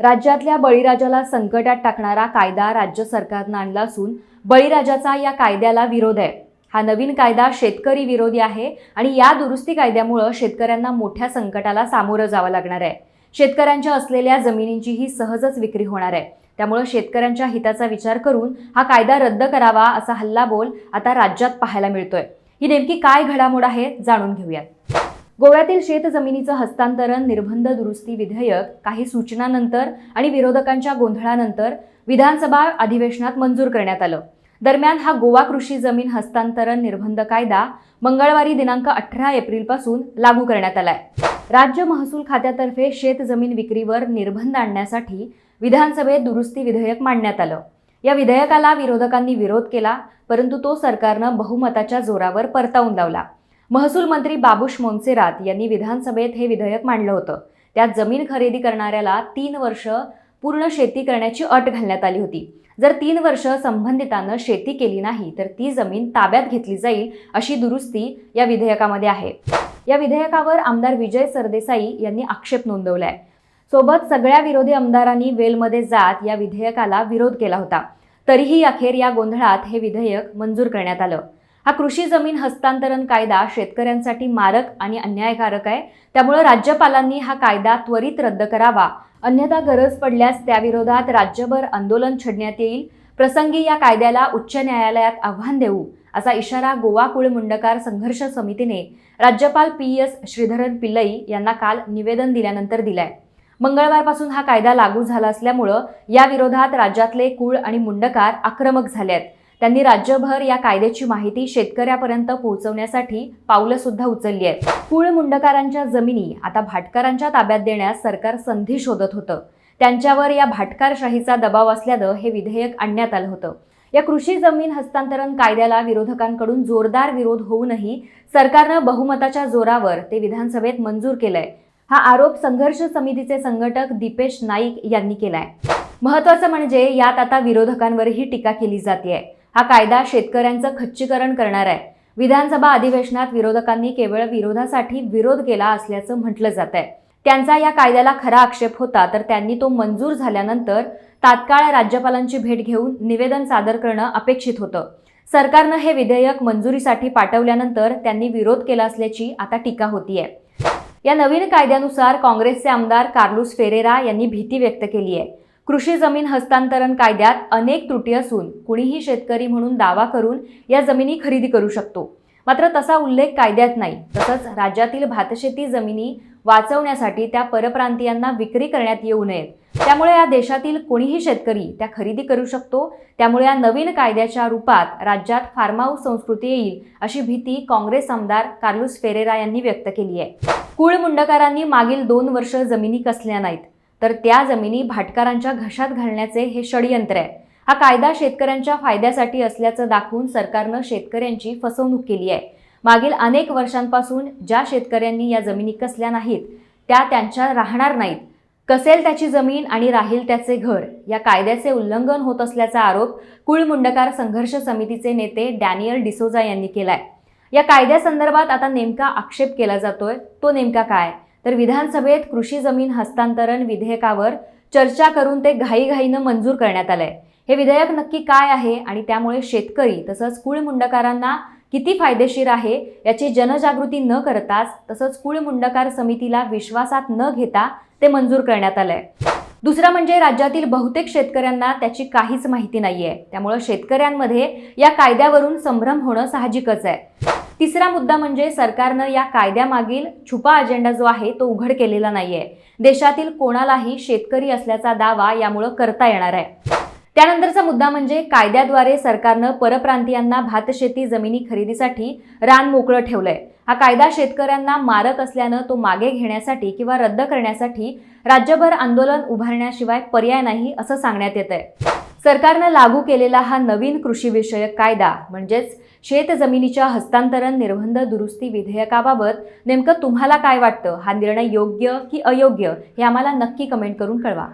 राज्यातल्या बळीराजाला संकटात टाकणारा कायदा राज्य सरकारनं आणला असून बळीराजाचा या कायद्याला विरोध आहे। हा नवीन कायदा शेतकरी विरोधी आहे आणि या दुरुस्ती कायद्यामुळे शेतकऱ्यांना मोठ्या संकटाला सामोरं जावं लागणार आहे। शेतकऱ्यांच्या असलेल्या जमिनींची ही सहजच विक्री होणार आहे। त्यामुळे शेतकऱ्यांच्या हिताचा विचार करून हा कायदा रद्द करावा असा हल्लाबोल आता राज्यात पाहायला मिळतोय। ही नेमकी काय घडामोड आहे जाणून घेऊयात। गोव्यातील शेतजमिनीचं हस्तांतरण निर्बंध दुरुस्ती विधेयक काही सूचनांनंतर आणि विरोधकांच्या गोंधळानंतर विधानसभा अधिवेशनात मंजूर करण्यात आलं। दरम्यान हा गोवा कृषी जमीन हस्तांतरण निर्बंध कायदा मंगळवारी दिनांक 18 एप्रिल पासून लागू करण्यात आलाय। राज्य महसूल खात्यातर्फे शेतजमीन विक्रीवर निर्बंध आणण्यासाठी विधानसभेत दुरुस्ती विधेयक मांडण्यात आलं। या विधेयकाला विरोधकांनी विरोध केला, परंतु तो सरकारनं बहुमताच्या जोरावर परतावून लावला। महसूल मंत्री बाबुश मोन्सेरात यांनी विधानसभेत हे विधेयक मांडलं होतं। त्यात जमीन खरेदी करणाऱ्याला 3 वर्ष पूर्ण शेती करण्याची अट घालण्यात आली होती। जर 3 वर्ष संबंधितानं शेती केली नाही तर ती जमीन ताब्यात घेतली जाईल अशी दुरुस्ती या विधेयकामध्ये आहे। या विधेयकावर आमदार विजय सरदेसाई यांनी आक्षेप नोंदवलाय। सोबत सगळ्या विरोधी आमदारांनी वेलमध्ये जात या विधेयकाला विरोध केला होता। तरीही अखेर या गोंधळात हे विधेयक मंजूर करण्यात आलं। हा कृषी जमीन हस्तांतरण कायदा शेतकऱ्यांसाठी मारक आणि अन्यायकारक आहे। त्यामुळे राज्यपालांनी हा कायदा त्वरित रद्द करावा, अन्यथा गरज पडल्यास त्याविरोधात राज्यभर आंदोलन छेडण्यात येईल। प्रसंगी या कायद्याला उच्च न्यायालयात आव्हान देऊ असा इशारा गोवा कुळमुंडकार संघर्ष समितीने राज्यपाल PS श्रीधरन पिल्लई यांना काल निवेदन दिल्यानंतर दिलाय। मंगळवारपासून हा कायदा लागू झाला असल्यामुळे या विरोधात राज्यातले कुळ आणि मुंडकार आक्रमक झाले आहेत। त्यांनी राज्यभर या कायद्याची माहिती शेतकऱ्यापर्यंत पोहोचवण्यासाठी पावलं सुद्धा उचलली आहेत। कुळ मुंडकारांच्या जमिनी आता भाटकारांच्या ताब्यात देण्यास सरकार संधी शोधत होतं। त्यांच्यावर या भाटकारशाहीचा दबाव असल्यानं हे विधेयक आणण्यात आलं होतं। या कृषी जमीन हस्तांतरण कायद्याला विरोधकांकडून जोरदार विरोध होऊनही सरकारनं बहुमताच्या जोरावर ते विधानसभेत मंजूर केलंय। हा आरोप संघर्ष समितीचे संघटक दीपेश नाईक यांनी केलाय। महत्त्वाचं म्हणजे यात आता विरोधकांवरही टीका केली जातेय। हा कायदा शेतकऱ्यांचं खच्चीकरण करणार आहे। विधानसभा अधिवेशनात विरोधकांनी केवळ विरोधासाठी विरोध केला असल्याचं म्हटलं जात आहे। त्यांचा या कायद्याला खरा आक्षेप होता, तर त्यांनी तो मंजूर झाल्यानंतर तात्काळ राज्यपालांची भेट घेऊन निवेदन सादर करणं अपेक्षित होतं। सरकारनं हे विधेयक मंजुरीसाठी पाठवल्यानंतर त्यांनी विरोध केला असल्याची आता टीका होतीये। या नवीन कायद्यानुसार काँग्रेसचे आमदार कार्लोस फेरेरा यांनी भीती व्यक्त केली आहे। कृषी जमीन हस्तांतरण कायद्यात अनेक त्रुटी असून कुणीही शेतकरी म्हणून दावा करून या जमिनी खरेदी करू शकतो, मात्र तसा उल्लेख कायद्यात नाही। तसंच राज्यातील भातशेती जमिनी वाचवण्यासाठी त्या परप्रांतीयांना विक्री करण्यात येऊ नयेत, त्यामुळे या देशातील कोणीही शेतकरी त्या खरेदी करू शकतो। त्यामुळे या नवीन कायद्याच्या रूपात राज्यात फार्म हाऊस संस्कृती येईल अशी भीती काँग्रेस आमदार कार्लोस फेरेरा यांनी व्यक्त केली आहे। कुळ मुंडकारांनी मागील 2 वर्ष जमिनी कसल्या नाहीत, तर त्या जमिनी भाटकारांच्या घशात घालण्याचे हे षडयंत्र आहे। हा कायदा शेतकऱ्यांच्या फायद्यासाठी असल्याचं दाखवून सरकारनं शेतकऱ्यांची फसवणूक केली आहे। मागील अनेक वर्षांपासून ज्या शेतकऱ्यांनी या जमिनी कसल्या नाहीत त्या त्यांच्या राहणार नाहीत। कसेल त्याची जमीन आणि राहील त्याचे घर या कायद्याचे उल्लंघन होत असल्याचा आरोप कुळमुंडकार संघर्ष समितीचे नेते डॅनियल डिसोजा यांनी केलाय। या कायद्यासंदर्भात आता नेमका आक्षेप केला जातोय तो नेमका काय, तर विधानसभेत कृषी जमीन हस्तांतरण विधेयकावर चर्चा करून ते घाईघाईनं मंजूर करण्यात आलंय। हे विधेयक नक्की काय आहे आणि त्यामुळे शेतकरी तसंच कुळमुंडकारांना किती फायदेशीर आहे याची जनजागृती न करताच तसंच कुळमुंडकार समितीला विश्वासात न घेता ते मंजूर करण्यात आलंय। दुसरं म्हणजे राज्यातील बहुतेक शेतकऱ्यांना त्याची काहीच माहिती नाहीये, त्यामुळे शेतकऱ्यांमध्ये या कायद्यावरून संभ्रम होणं साहजिकच आहे। तिसरा मुद्दा म्हणजे सरकारनं या कायद्यामागील छुपा अजेंडा जो आहे तो उघड केलेला नाहीये। देशातील कोणालाही शेतकरी असल्याचा दावा यामुळे करता येणार आहे। त्यानंतरचा मुद्दा म्हणजे कायद्याद्वारे सरकारनं परप्रांतीयांना भातशेती जमिनी खरेदीसाठी रान मोकळं ठेवलंय। हा कायदा शेतकऱ्यांना मारक असल्यानं तो मागे घेण्यासाठी किंवा रद्द करण्यासाठी राज्यभर आंदोलन उभारण्याशिवाय पर्याय नाही असं सांगण्यात येतंय। सरकारनं लागू केलेला हा नवीन कृषीविषयक कायदा म्हणजेच शेतजमिनीच्या हस्तांतरण निर्बंध दुरुस्ती विधेयकाबाबत नेमकं तुम्हाला काय वाटतं? हा निर्णय योग्य की अयोग्य हे आम्हाला नक्की कमेंट करून कळवा।